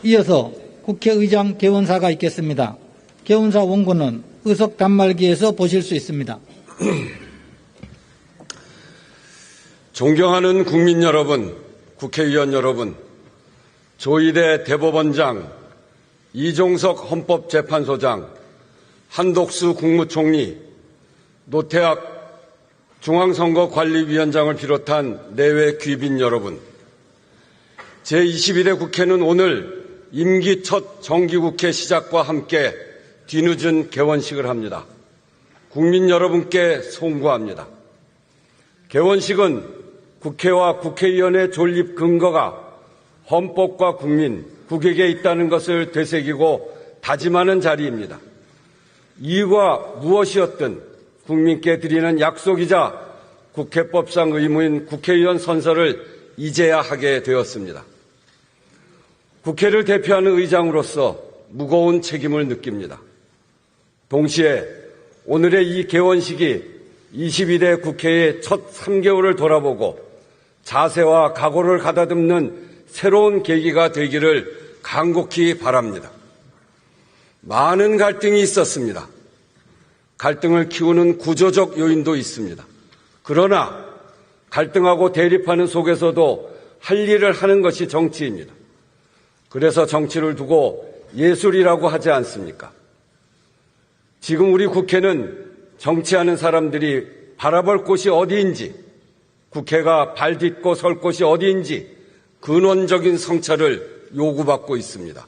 이어서 국회의장 개원사가 있겠습니다. 개원사 원고는 의석 단말기에서 보실 수 있습니다. 존경하는 국민 여러분, 국회의원 여러분, 조희대 대법원장, 이종석 헌법재판소장, 한독수 국무총리, 노태학 중앙선거관리위원장을 비롯한 내외 귀빈 여러분, 제22대 국회는 오늘 임기 첫 정기국회 시작과 함께 뒤늦은 개원식을 합니다. 국민 여러분께 송구합니다. 개원식은 국회와 국회의원의 존립 근거가 헌법과 국민, 국익에 있다는 것을 되새기고 다짐하는 자리입니다. 이유가 무엇이었든 국민께 드리는 약속이자 국회법상 의무인 국회의원 선서를 이제야 하게 되었습니다. 국회를 대표하는 의장으로서 무거운 책임을 느낍니다. 동시에 오늘의 이 개원식이 22대 국회의 첫 3개월을 돌아보고 자세와 각오를 가다듬는 새로운 계기가 되기를 간곡히 바랍니다. 많은 갈등이 있었습니다. 갈등을 키우는 구조적 요인도 있습니다. 그러나 갈등하고 대립하는 속에서도 할 일을 하는 것이 정치입니다. 그래서 정치를 두고 예술이라고 하지 않습니까? 지금 우리 국회는 정치하는 사람들이 바라볼 곳이 어디인지, 국회가 발 딛고 설 곳이 어디인지 근원적인 성찰을 요구받고 있습니다.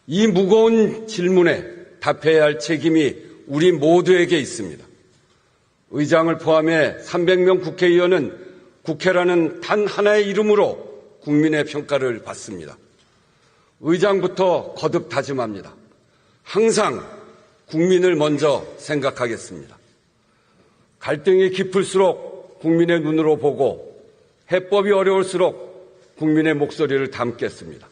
이 무거운 질문에 답해야 할 책임이 우리 모두에게 있습니다. 의장을 포함해 300명 국회의원은 국회라는 단 하나의 이름으로 국민의 평가를 받습니다. 의장부터 거듭 다짐합니다. 항상 국민을 먼저 생각하겠습니다. 갈등이 깊을수록 국민의 눈으로 보고 해법이 어려울수록 국민의 목소리를 담겠습니다.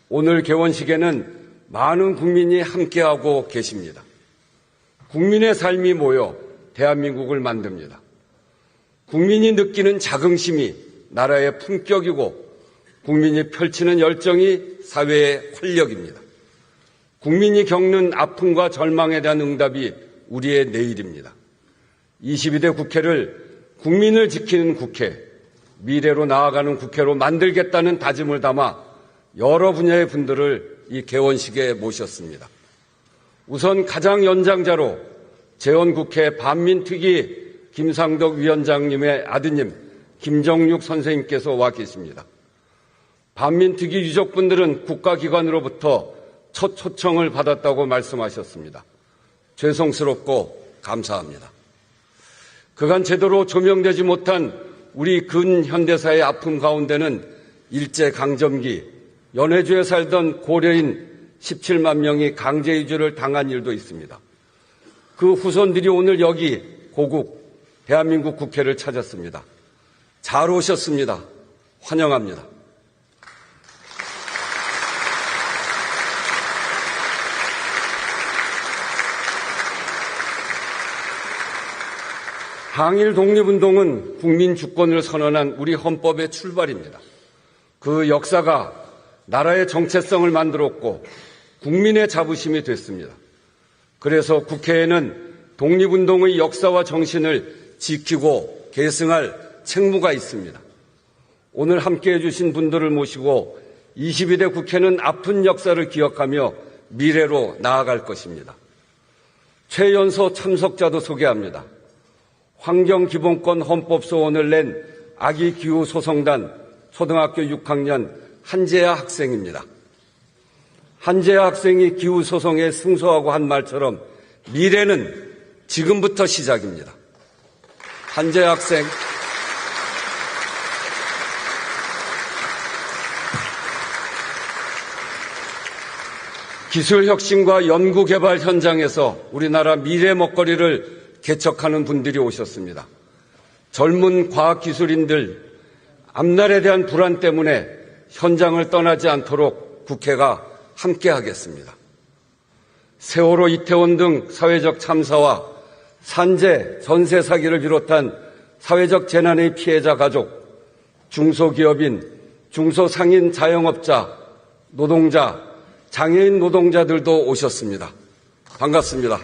오늘 개원식에는 많은 국민이 함께하고 계십니다. 국민의 삶이 모여 대한민국을 만듭니다. 국민이 느끼는 자긍심이 나라의 품격이고 국민이 펼치는 열정이 사회의 활력입니다. 국민이 겪는 아픔과 절망에 대한 응답이 우리의 내일입니다. 22대 국회를 국민을 지키는 국회, 미래로 나아가는 국회로 만들겠다는 다짐을 담아 여러 분야의 분들을 이 개원식에 모셨습니다. 우선 가장 연장자로 재원국회 반민특위 김상덕 위원장님의 아드님 김정육 선생님께서 와 계십니다. 반민특위 유족분들은 국가기관으로부터 첫 초청을 받았다고 말씀하셨습니다. 죄송스럽고 감사합니다. 그간 제대로 조명되지 못한 우리 근현대사의 아픔 가운데는 일제강점기 연해주에 살던 고려인 17만 명이 강제이주를 당한 일도 있습니다. 그 후손들이 오늘 여기 고국 대한민국 국회를 찾았습니다. 잘 오셨습니다. 환영합니다. 항일 독립운동은 국민 주권을 선언한 우리 헌법의 출발입니다. 그 역사가 나라의 정체성을 만들었고 국민의 자부심이 됐습니다. 그래서 국회에는 독립운동의 역사와 정신을 지키고 계승할 책무가 있습니다. 오늘 함께해 주신 분들을 모시고 22대 국회는 아픈 역사를 기억하며 미래로 나아갈 것입니다. 최연소 참석자도 소개합니다. 환경기본권 헌법소원을 낸 아기기후소송단 초등학교 6학년 한재아 학생입니다. 한재아 학생이 기후소송에 승소하고 한 말처럼 미래는 지금부터 시작입니다. 한재아 학생. 기술혁신과 연구개발 현장에서 우리나라 미래 먹거리를 개척하는 분들이 오셨습니다. 젊은 과학기술인들, 앞날에 대한 불안 때문에 현장을 떠나지 않도록 국회가 함께하겠습니다. 세월호, 이태원 등 사회적 참사와 산재, 전세 사기를 비롯한 사회적 재난의 피해자 가족, 중소기업인, 중소상인 자영업자, 노동자, 장애인 노동자들도 오셨습니다. 반갑습니다.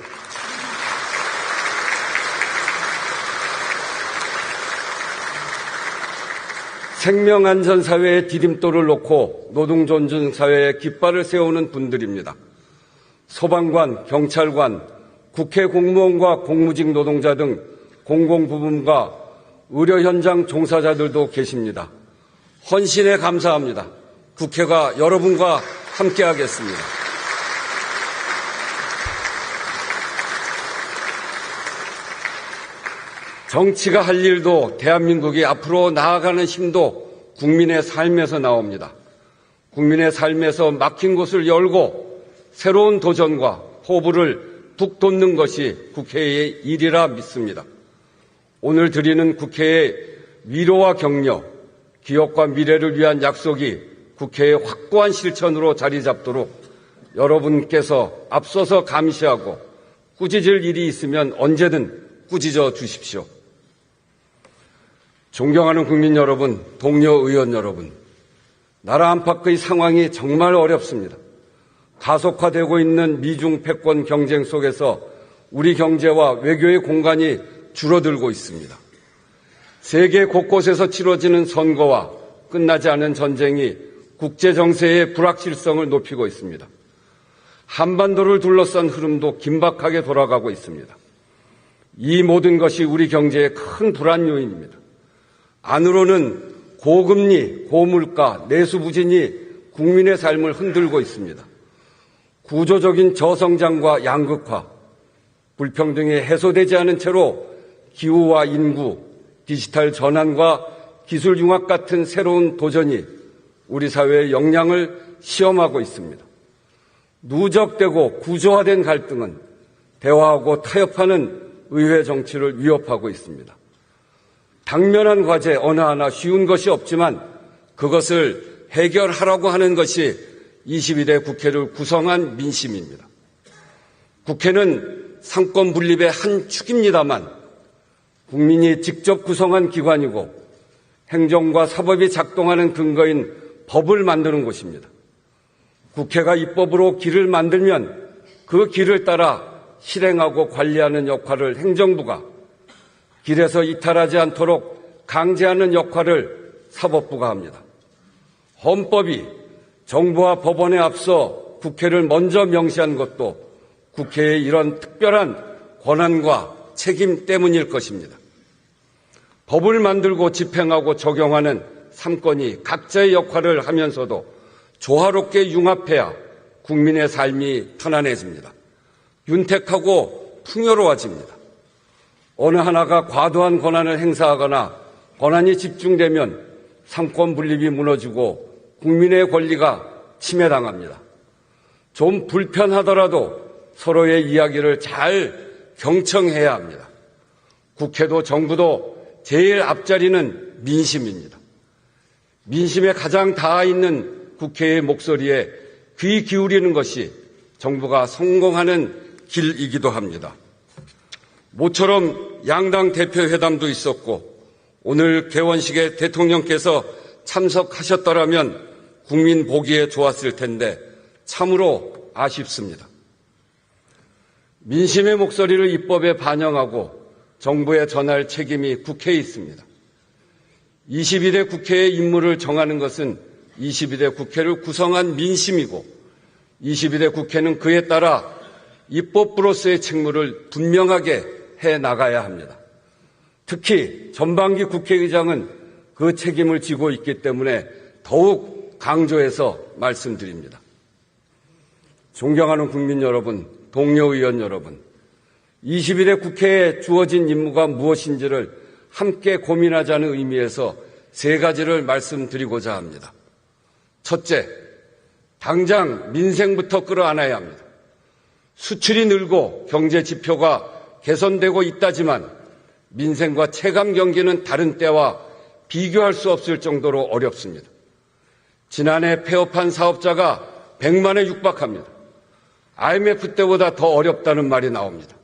생명안전사회의 디딤돌을 놓고 노동존중사회의 깃발을 세우는 분들입니다. 소방관, 경찰관, 국회 공무원과 공무직 노동자 등 공공부문과 의료 현장 종사자들도 계십니다. 헌신에 감사합니다. 국회가 여러분과 함께하겠습니다. 정치가 할 일도 대한민국이 앞으로 나아가는 힘도 국민의 삶에서 나옵니다. 국민의 삶에서 막힌 곳을 열고 새로운 도전과 포부를 북 돋는 것이 국회의 일이라 믿습니다. 오늘 드리는 국회의 위로와 격려, 기업과 미래를 위한 약속이 국회의 확고한 실천으로 자리 잡도록 여러분께서 앞서서 감시하고 꾸짖을 일이 있으면 언제든 꾸짖어 주십시오. 존경하는 국민 여러분, 동료 의원 여러분, 나라 안팎의 상황이 정말 어렵습니다. 가속화되고 있는 미중 패권 경쟁 속에서 우리 경제와 외교의 공간이 줄어들고 있습니다. 세계 곳곳에서 치러지는 선거와 끝나지 않은 전쟁이 국제 정세의 불확실성을 높이고 있습니다. 한반도를 둘러싼 흐름도 긴박하게 돌아가고 있습니다. 이 모든 것이 우리 경제의 큰 불안 요인입니다. 안으로는 고금리, 고물가, 내수 부진이 국민의 삶을 흔들고 있습니다. 구조적인 저성장과 양극화, 불평등이 해소되지 않은 채로 기후와 인구, 디지털 전환과 기술 융합 같은 새로운 도전이 우리 사회의 역량을 시험하고 있습니다. 누적되고 구조화된 갈등은 대화하고 타협하는 의회 정치를 위협하고 있습니다. 당면한 과제 어느 하나 쉬운 것이 없지만 그것을 해결하라고 하는 것이 22대 국회를 구성한 민심입니다. 국회는 상권 분립의 한 축입니다만 국민이 직접 구성한 기관이고 행정과 사법이 작동하는 근거인 법을 만드는 곳입니다. 국회가 입법으로 길을 만들면 그 길을 따라 실행하고 관리하는 역할을 행정부가, 길에서 이탈하지 않도록 강제하는 역할을 사법부가 합니다. 헌법이 정부와 법원에 앞서 국회를 먼저 명시한 것도 국회의 이런 특별한 권한과 책임 때문일 것입니다. 법을 만들고 집행하고 적용하는 3권이 각자의 역할을 하면서도 조화롭게 융합해야 국민의 삶이 편안해집니다. 윤택하고 풍요로워집니다. 어느 하나가 과도한 권한을 행사하거나 권한이 집중되면 상권 분립이 무너지고 국민의 권리가 침해당합니다. 좀 불편하더라도 서로의 이야기를 잘 경청해야 합니다. 국회도 정부도 제일 앞자리는 민심입니다. 민심에 가장 닿아 있는 국회의 목소리에 귀 기울이는 것이 정부가 성공하는 길이기도 합니다. 모처럼 양당 대표 회담도 있었고 오늘 개원식에 대통령께서 참석하셨더라면 국민 보기에 좋았을 텐데 참으로 아쉽습니다. 민심의 목소리를 입법에 반영하고 정부에 전할 책임이 국회에 있습니다. 22대 국회의 임무를 정하는 것은 22대 국회를 구성한 민심이고 22대 국회는 그에 따라 입법부로서의 책무를 분명하게 해 나가야 합니다. 특히 전반기 국회의장은 그 책임을 지고 있기 때문에 더욱 강조해서 말씀드립니다. 존경하는 국민 여러분, 동료 의원 여러분, 21대 국회에 주어진 임무가 무엇인지를 함께 고민하자는 의미에서 세 가지를 말씀드리고자 합니다. 첫째, 당장 민생부터 끌어안아야 합니다. 수출이 늘고 경제 지표가 개선되고 있다지만 민생과 체감 경기는 다른 때와 비교할 수 없을 정도로 어렵습니다. 지난해 폐업한 사업자가 100만에 육박합니다. IMF 때보다 더 어렵다는 말이 나옵니다.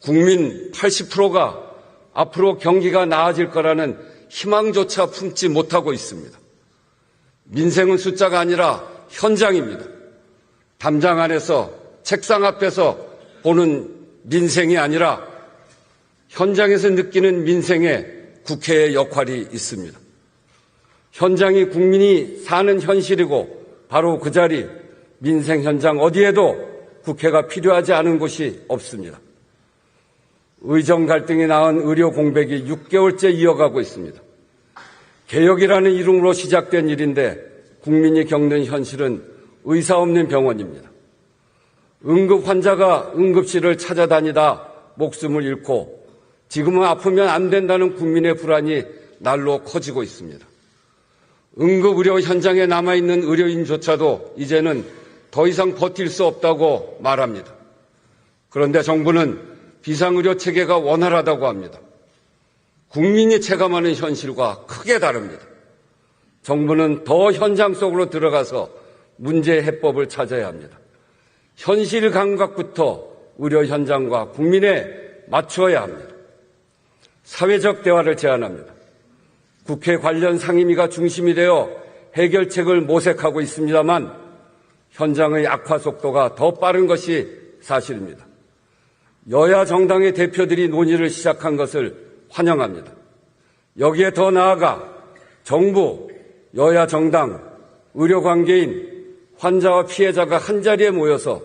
국민 80%가 앞으로 경기가 나아질 거라는 희망조차 품지 못하고 있습니다. 민생은 숫자가 아니라 현장입니다. 담장 안에서 책상 앞에서 보는 민생이 아니라 현장에서 느끼는 민생에 국회의 역할이 있습니다. 현장이 국민이 사는 현실이고 바로 그 자리 민생 현장 어디에도 국회가 필요하지 않은 곳이 없습니다. 의정 갈등이 낳은 의료 공백이 6개월째 이어가고 있습니다. 개혁이라는 이름으로 시작된 일인데 국민이 겪는 현실은 의사 없는 병원입니다. 응급 환자가 응급실을 찾아다니다 목숨을 잃고 지금은 아프면 안 된다는 국민의 불안이 날로 커지고 있습니다. 응급의료 현장에 남아있는 의료인조차도 이제는 더 이상 버틸 수 없다고 말합니다. 그런데 정부는 비상의료 체계가 원활하다고 합니다. 국민이 체감하는 현실과 크게 다릅니다. 정부는 더 현장 속으로 들어가서 문제 해법을 찾아야 합니다. 현실 감각부터 의료 현장과 국민에 맞추어야 합니다. 사회적 대화를 제안합니다. 국회 관련 상임위가 중심이 되어 해결책을 모색하고 있습니다만 현장의 악화 속도가 더 빠른 것이 사실입니다. 여야 정당의 대표들이 논의를 시작한 것을 환영합니다. 여기에 더 나아가 정부, 여야 정당, 의료관계인, 환자와 피해자가 한자리에 모여서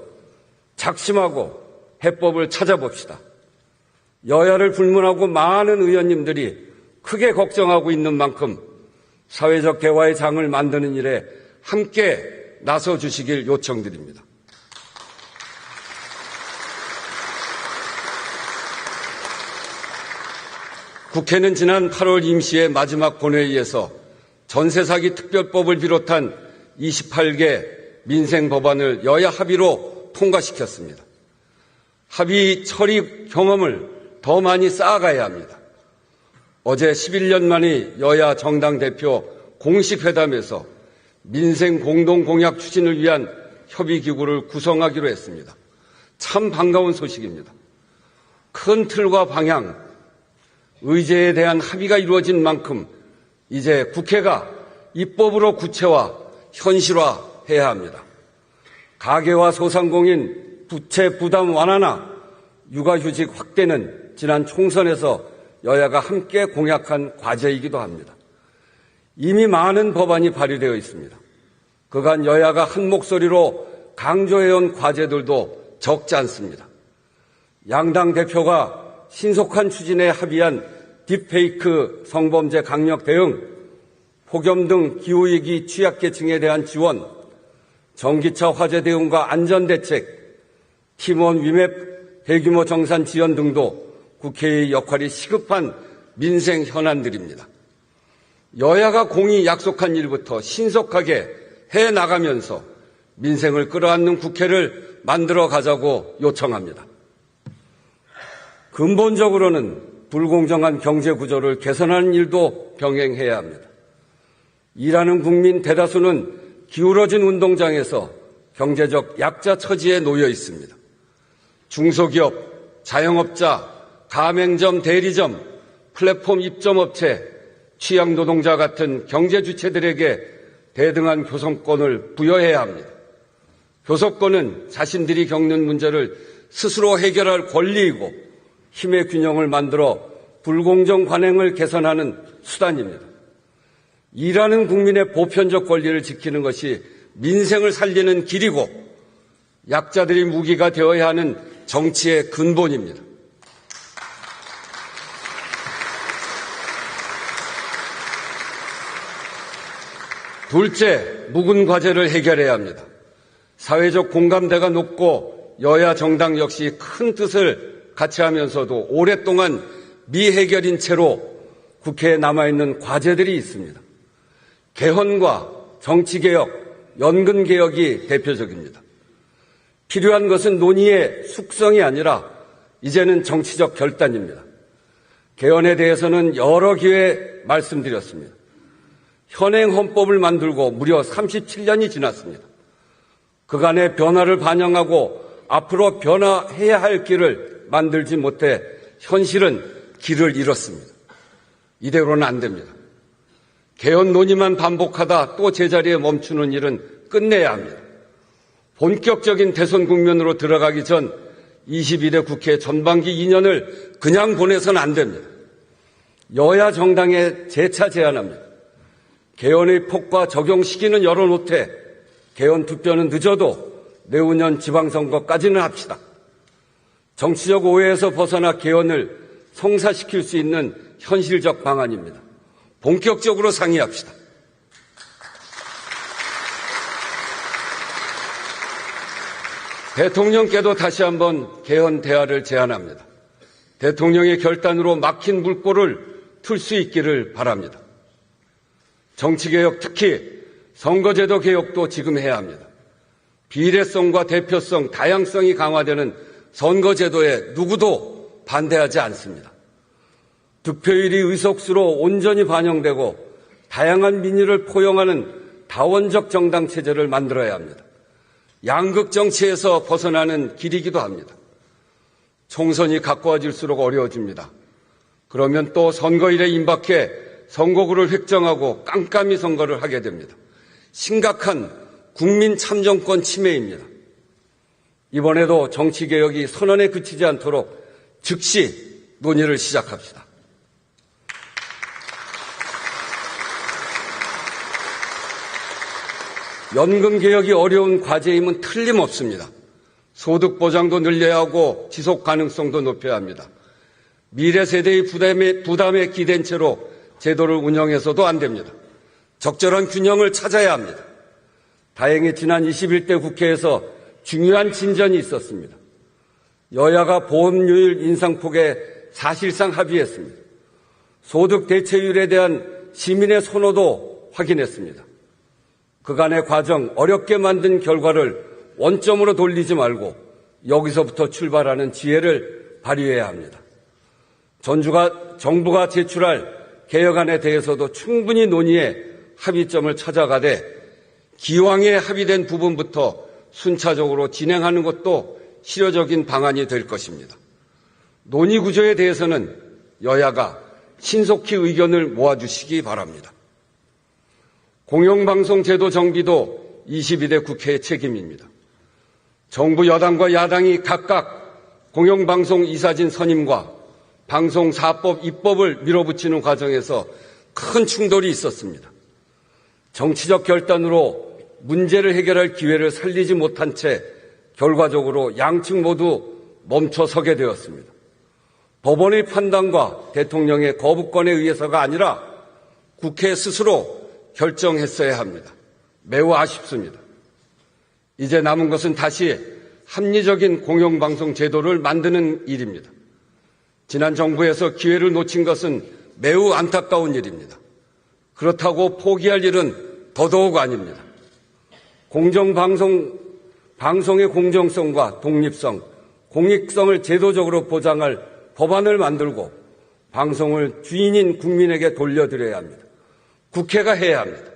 작심하고 해법을 찾아봅시다. 여야를 불문하고 많은 의원님들이 크게 걱정하고 있는 만큼 사회적 대화의 장을 만드는 일에 함께 나서주시길 요청드립니다. 국회는 지난 8월 임시의 마지막 본회의에서 전세 사기 특별법을 비롯한 28개 민생 법안을 여야 합의로 통과시켰습니다. 합의 처리 경험을 더 많이 쌓아가야 합니다. 어제 11년 만에 여야 정당 대표 공식 회담에서 민생 공동 공약 추진을 위한 협의기구를 구성하기로 했습니다. 참 반가운 소식입니다. 큰 틀과 방향, 의제에 대한 합의가 이루어진 만큼 이제 국회가 입법으로 구체화, 현실화해야 합니다. 가계와 소상공인 부채 부담 완화나 육아휴직 확대는 지난 총선에서 여야가 함께 공약한 과제이기도 합니다. 이미 많은 법안이 발의되어 있습니다. 그간 여야가 한 목소리로 강조해온 과제들도 적지 않습니다. 양당 대표가 신속한 추진에 합의한 딥페이크 성범죄 강력 대응, 폭염 등 기후위기 취약계층에 대한 지원, 전기차 화재 대응과 안전대책, 팀원 위맵 대규모 정산 지원 등도 국회의 역할이 시급한 민생 현안들입니다. 여야가 공히 약속한 일부터 신속하게 해나가면서 민생을 끌어안는 국회를 만들어 가자고 요청합니다. 근본적으로는 불공정한 경제 구조를 개선하는 일도 병행해야 합니다. 일하는 국민 대다수는 기울어진 운동장에서 경제적 약자 처지에 놓여 있습니다. 중소기업, 자영업자, 가맹점, 대리점, 플랫폼 입점업체, 취약노동자 같은 경제 주체들에게 대등한 교섭권을 부여해야 합니다. 교섭권은 자신들이 겪는 문제를 스스로 해결할 권리이고 힘의 균형을 만들어 불공정 관행을 개선하는 수단입니다. 일하는 국민의 보편적 권리를 지키는 것이 민생을 살리는 길이고 약자들이 무기가 되어야 하는 정치의 근본입니다. 둘째, 묵은 과제를 해결해야 합니다. 사회적 공감대가 높고 여야 정당 역시 큰 뜻을 같이 하면서도 오랫동안 미해결인 채로 국회에 남아있는 과제들이 있습니다. 개헌과 정치개혁, 연금개혁이 대표적입니다. 필요한 것은 논의의 숙성이 아니라 이제는 정치적 결단입니다. 개헌에 대해서는 여러 기회에 말씀드렸습니다. 현행 헌법을 만들고 무려 37년이 지났습니다. 그간의 변화를 반영하고 앞으로 변화해야 할 길을 만들지 못해 현실은 길을 잃었습니다. 이대로는 안 됩니다. 개헌 논의만 반복하다 또 제자리에 멈추는 일은 끝내야 합니다. 본격적인 대선 국면으로 들어가기 전 22대 국회 전반기 2년을 그냥 보내서는 안 됩니다. 여야 정당에 재차 제안합니다. 개헌의 폭과 적용 시기는 열어놓되 개헌 투표는 늦어도 내후년 지방선거까지는 합시다. 정치적 오해에서 벗어나 개헌을 성사시킬 수 있는 현실적 방안입니다. 본격적으로 상의합시다. 대통령께도 다시 한번 개헌 대화를 제안합니다. 대통령의 결단으로 막힌 물꼬를 틀 수 있기를 바랍니다. 정치개혁, 특히 선거제도 개혁도 지금 해야 합니다. 비례성과 대표성, 다양성이 강화되는 선거제도에 누구도 반대하지 않습니다. 득표율이 의석수로 온전히 반영되고 다양한 민의를 포용하는 다원적 정당 체제를 만들어야 합니다. 양극 정치에서 벗어나는 길이기도 합니다. 총선이 가까워질수록 어려워집니다. 그러면 또 선거일에 임박해 선거구를 획정하고 깜깜이 선거를 하게 됩니다. 심각한 국민 참정권 침해입니다. 이번에도 정치개혁이 선언에 그치지 않도록 즉시 논의를 시작합시다. 연금개혁이 어려운 과제임은 틀림없습니다. 소득 보장도 늘려야 하고 지속 가능성도 높여야 합니다. 미래 세대의 부담에 기댄 채로 제도를 운영해서도 안 됩니다. 적절한 균형을 찾아야 합니다. 다행히 지난 21대 국회에서 중요한 진전이 있었습니다. 여야가 보험료율 인상폭에 사실상 합의했습니다. 소득 대체율에 대한 시민의 선호도 확인했습니다. 그간의 과정, 어렵게 만든 결과를 원점으로 돌리지 말고 여기서부터 출발하는 지혜를 발휘해야 합니다. 정부가 제출할 개혁안에 대해서도 충분히 논의해 합의점을 찾아가되 기왕에 합의된 부분부터 순차적으로 진행하는 것도 실효적인 방안이 될 것입니다. 논의 구조에 대해서는 여야가 신속히 의견을 모아주시기 바랍니다. 공영방송 제도 정비도 22대 국회의 책임입니다. 정부 여당과 야당이 각각 공영방송 이사진 선임과 방송사법 입법을 밀어붙이는 과정에서 큰 충돌이 있었습니다. 정치적 결단으로 문제를 해결할 기회를 살리지 못한 채 결과적으로 양측 모두 멈춰서게 되었습니다. 법원의 판단과 대통령의 거부권에 의해서가 아니라 국회 스스로 결정했어야 합니다. 매우 아쉽습니다. 이제 남은 것은 다시 합리적인 공영방송 제도를 만드는 일입니다. 지난 정부에서 기회를 놓친 것은 매우 안타까운 일입니다. 그렇다고 포기할 일은 더더욱 아닙니다. 방송의 공정성과 독립성, 공익성을 제도적으로 보장할 법안을 만들고 방송을 주인인 국민에게 돌려드려야 합니다. 국회가 해야 합니다.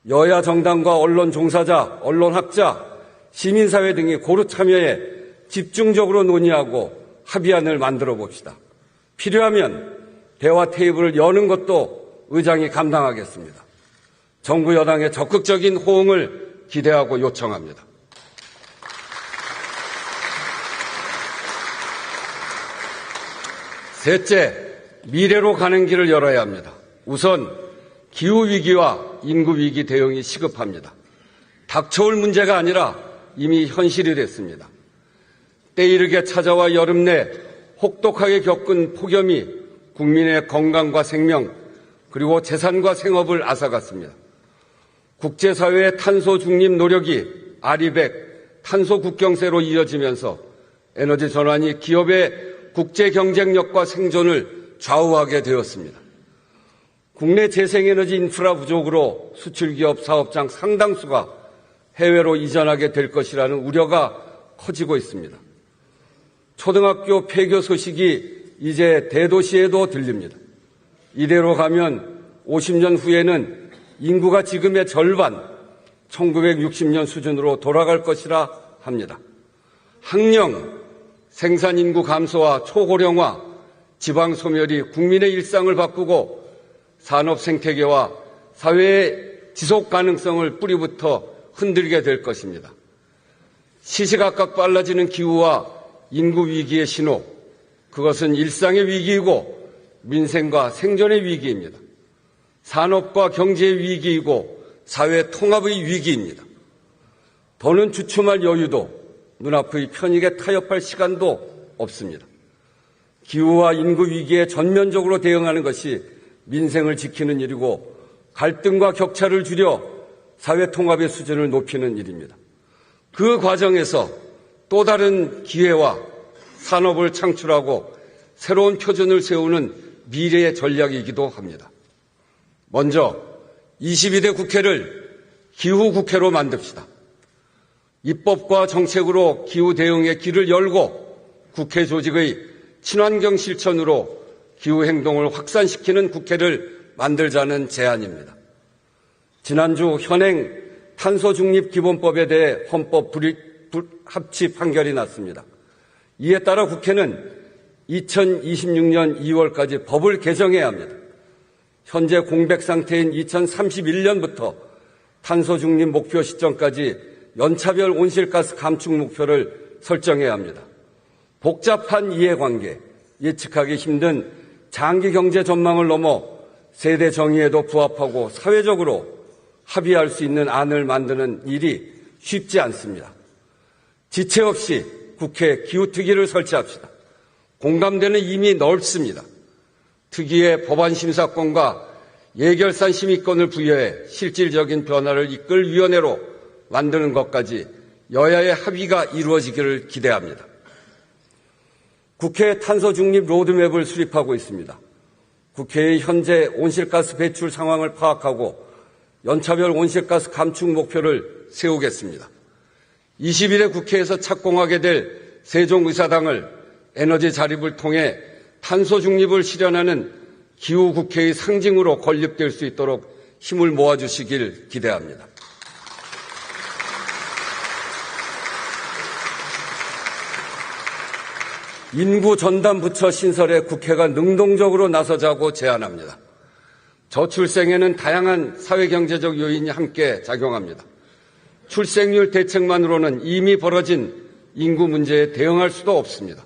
여야 정당과 언론 종사자, 언론학자, 시민사회 등이 고루 참여해 집중적으로 논의하고 합의안을 만들어 봅시다. 필요하면 대화 테이블을 여는 것도 의장이 감당하겠습니다. 정부 여당의 적극적인 호응을 기대하고 요청합니다. 셋째, 미래로 가는 길을 열어야 합니다. 우선 기후위기와 인구위기 대응이 시급합니다. 닥쳐올 문제가 아니라 이미 현실이 됐습니다. 때이르게 찾아와 여름 내 혹독하게 겪은 폭염이 국민의 건강과 생명 그리고 재산과 생업을 앗아갔습니다. 국제사회의 탄소 중립 노력이 아리백, 탄소 국경세로 이어지면서 에너지 전환이 기업의 국제 경쟁력과 생존을 좌우하게 되었습니다. 국내 재생에너지 인프라 부족으로 수출기업 사업장 상당수가 해외로 이전하게 될 것이라는 우려가 커지고 있습니다. 초등학교 폐교 소식이 이제 대도시에도 들립니다. 이대로 가면 50년 후에는 인구가 지금의 절반, 1960년 수준으로 돌아갈 것이라 합니다. 학령, 생산인구 감소와 초고령화, 지방소멸이 국민의 일상을 바꾸고 산업 생태계와 사회의 지속 가능성을 뿌리부터 흔들게 될 것입니다. 시시각각 빨라지는 기후와 인구 위기의 신호, 그것은 일상의 위기이고 민생과 생존의 위기입니다. 산업과 경제의 위기이고 사회 통합의 위기입니다. 더는 주춤할 여유도 눈앞의 편익에 타협할 시간도 없습니다. 기후와 인구 위기에 전면적으로 대응하는 것이 민생을 지키는 일이고 갈등과 격차를 줄여 사회 통합의 수준을 높이는 일입니다. 그 과정에서 또 다른 기회와 산업을 창출하고 새로운 표준을 세우는 미래의 전략이기도 합니다. 먼저 22대 국회를 기후국회로 만듭시다. 입법과 정책으로 기후 대응의 길을 열고 국회 조직의 친환경 실천으로 기후행동을 확산시키는 국회를 만들자는 제안입니다. 지난주 현행 탄소중립기본법에 대해 헌법 불합치 판결이 났습니다. 이에 따라 국회는 2026년 2월까지 법을 개정해야 합니다. 현재 공백 상태인 2031년부터 탄소중립 목표 시점까지 연차별 온실가스 감축 목표를 설정해야 합니다. 복잡한 이해관계, 예측하기 힘든 장기 경제 전망을 넘어 세대 정의에도 부합하고 사회적으로 합의할 수 있는 안을 만드는 일이 쉽지 않습니다. 지체 없이 국회 기후특위를 설치합시다. 공감대는 이미 넓습니다. 특위의 법안 심사권과 예결산 심의권을 부여해 실질적인 변화를 이끌 위원회로 만드는 것까지 여야의 합의가 이루어지기를 기대합니다. 국회 탄소중립 로드맵을 수립하고 있습니다. 국회의 현재 온실가스 배출 상황을 파악하고 연차별 온실가스 감축 목표를 세우겠습니다. 21대 국회에서 착공하게 될 세종의사당을 에너지 자립을 통해 탄소 중립을 실현하는 기후국회의 상징으로 건립될 수 있도록 힘을 모아주시길 기대합니다. 인구 전담 부처 신설에 국회가 능동적으로 나서자고 제안합니다. 저출생에는 다양한 사회경제적 요인이 함께 작용합니다. 출생률 대책만으로는 이미 벌어진 인구 문제에 대응할 수도 없습니다.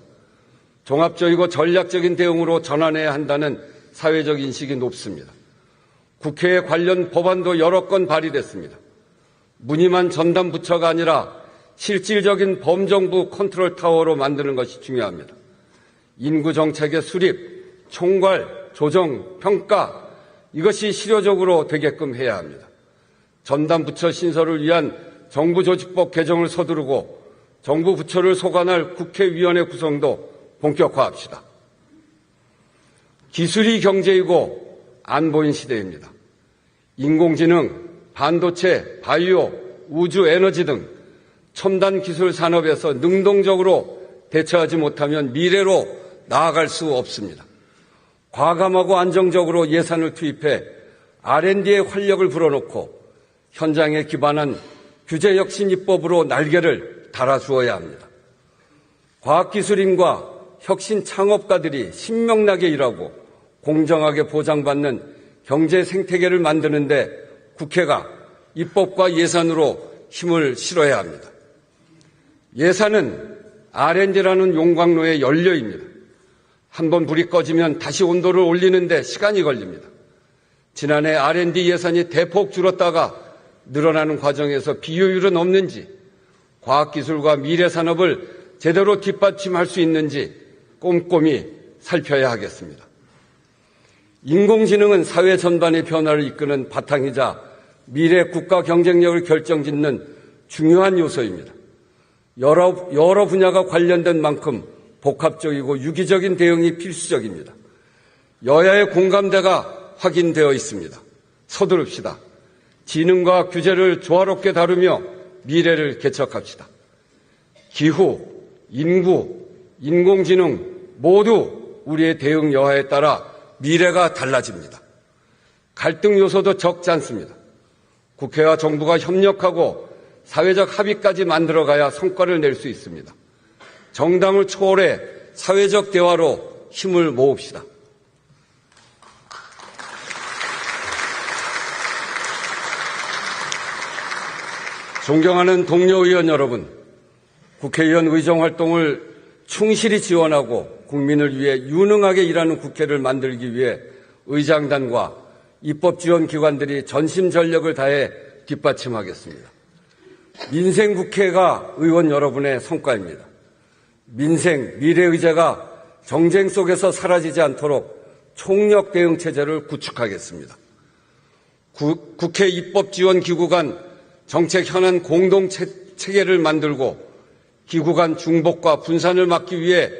종합적이고 전략적인 대응으로 전환해야 한다는 사회적 인식이 높습니다. 국회에 관련 법안도 여러 건 발의됐습니다. 무늬만 전담 부처가 아니라 실질적인 범정부 컨트롤 타워로 만드는 것이 중요합니다. 인구 정책의 수립, 총괄, 조정, 평가 이것이 실효적으로 되게끔 해야 합니다. 전담 부처 신설을 위한 정부 조직법 개정을 서두르고 정부 부처를 소관할 국회위원회 구성도 본격화합시다. 기술이 경제이고 안보인 시대입니다. 인공지능, 반도체, 바이오, 우주 에너지 등 첨단 기술 산업에서 능동적으로 대처하지 못하면 미래로 나아갈 수 없습니다. 과감하고 안정적으로 예산을 투입해 R&D에 활력을 불어넣고 현장에 기반한 규제혁신입법으로 날개를 달아주어야 합니다. 과학기술인과 혁신 창업가들이 신명나게 일하고 공정하게 보장받는 경제 생태계를 만드는데 국회가 입법과 예산으로 힘을 실어야 합니다. 예산은 R&D라는 용광로의 연료입니다. 한번 불이 꺼지면 다시 온도를 올리는데 시간이 걸립니다. 지난해 R&D 예산이 대폭 줄었다가 늘어나는 과정에서 비효율은 없는지, 과학기술과 미래산업을 제대로 뒷받침할 수 있는지 꼼꼼히 살펴야 하겠습니다. 인공지능은 사회 전반의 변화를 이끄는 바탕이자 미래 국가 경쟁력을 결정짓는 중요한 요소입니다. 여러 분야가 관련된 만큼 복합적이고 유기적인 대응이 필수적입니다. 여야의 공감대가 확인되어 있습니다. 서두릅시다. 지능과 규제를 조화롭게 다루며 미래를 개척합시다. 기후, 인구, 인공지능 모두 우리의 대응 여하에 따라 미래가 달라집니다. 갈등 요소도 적지 않습니다. 국회와 정부가 협력하고 사회적 합의까지 만들어가야 성과를 낼 수 있습니다. 정당을 초월해 사회적 대화로 힘을 모읍시다. 존경하는 동료 의원 여러분, 국회의원 의정활동을 충실히 지원하고 국민을 위해 유능하게 일하는 국회를 만들기 위해 의장단과 입법지원기관들이 전심전력을 다해 뒷받침하겠습니다. 민생국회가 의원 여러분의 성과입니다. 민생, 미래의제가 정쟁 속에서 사라지지 않도록 총력 대응 체제를 구축하겠습니다. 국회 입법지원기구 간 정책 현안 공동 체계를 만들고 기구 간 중복과 분산을 막기 위해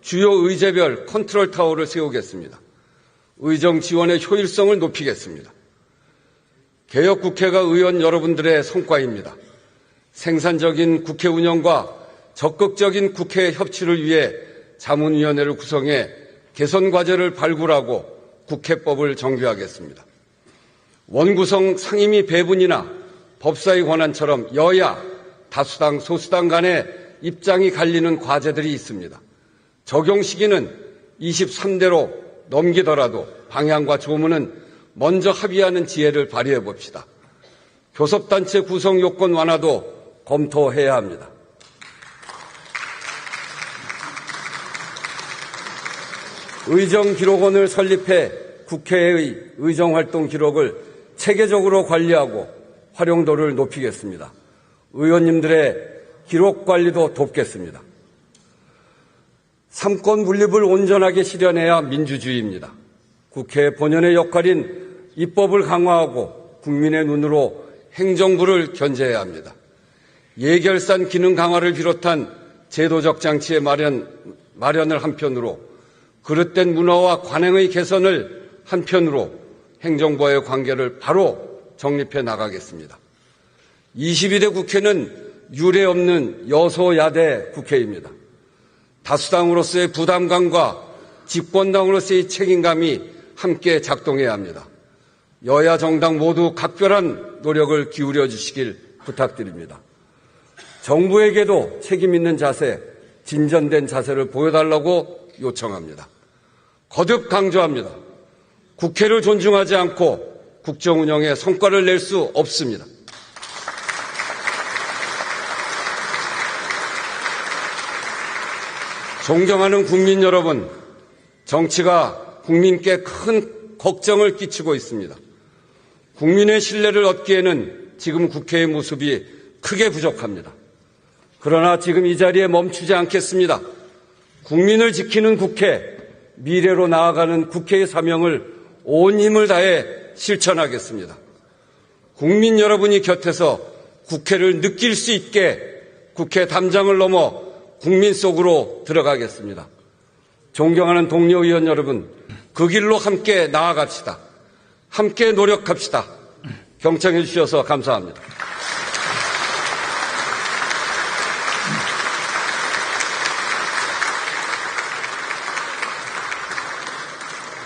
주요 의제별 컨트롤 타워를 세우겠습니다. 의정 지원의 효율성을 높이겠습니다. 개혁국회가 의원 여러분들의 성과입니다. 생산적인 국회 운영과 적극적인 국회 협치를 위해 자문위원회를 구성해 개선 과제를 발굴하고 국회법을 정비하겠습니다. 원구성 상임위 배분이나 법사위 권한처럼 여야, 다수당, 소수당 간의 입장이 갈리는 과제들이 있습니다. 적용 시기는 23대로 넘기더라도 방향과 조문은 먼저 합의하는 지혜를 발휘해 봅시다. 교섭단체 구성 요건 완화도 검토해야 합니다. 의정기록원을 설립해 국회의 의정활동 기록을 체계적으로 관리하고 활용도를 높이겠습니다. 의원님들의 기록 관리도 돕겠습니다. 삼권 분립을 온전하게 실현해야 민주주의입니다. 국회의 본연의 역할인 입법을 강화하고 국민의 눈으로 행정부를 견제해야 합니다. 예결산 기능 강화를 비롯한 제도적 장치의 마련을 한편으로 그릇된 문화와 관행의 개선을 한편으로 행정부와의 관계를 바로 정립해 나가겠습니다. 22대 국회는 유례 없는 여소야대 국회입니다. 다수당으로서의 부담감과 집권당으로서의 책임감이 함께 작동해야 합니다. 여야 정당 모두 각별한 노력을 기울여 주시길 부탁드립니다. 정부에게도 책임 있는 자세, 진전된 자세를 보여달라고 요청합니다. 거듭 강조합니다. 국회를 존중하지 않고 국정 운영에 성과를 낼 수 없습니다. 존경하는 국민 여러분, 정치가 국민께 큰 걱정을 끼치고 있습니다. 국민의 신뢰를 얻기에는 지금 국회의 모습이 크게 부족합니다. 그러나 지금 이 자리에 멈추지 않겠습니다. 국민을 지키는 국회, 미래로 나아가는 국회의 사명을 온 힘을 다해 실천하겠습니다. 국민 여러분이 곁에서 국회를 느낄 수 있게 국회 담장을 넘어 국민 속으로 들어가겠습니다. 존경하는 동료 의원 여러분, 그 길로 함께 나아갑시다. 함께 노력합시다. 경청해 주셔서 감사합니다.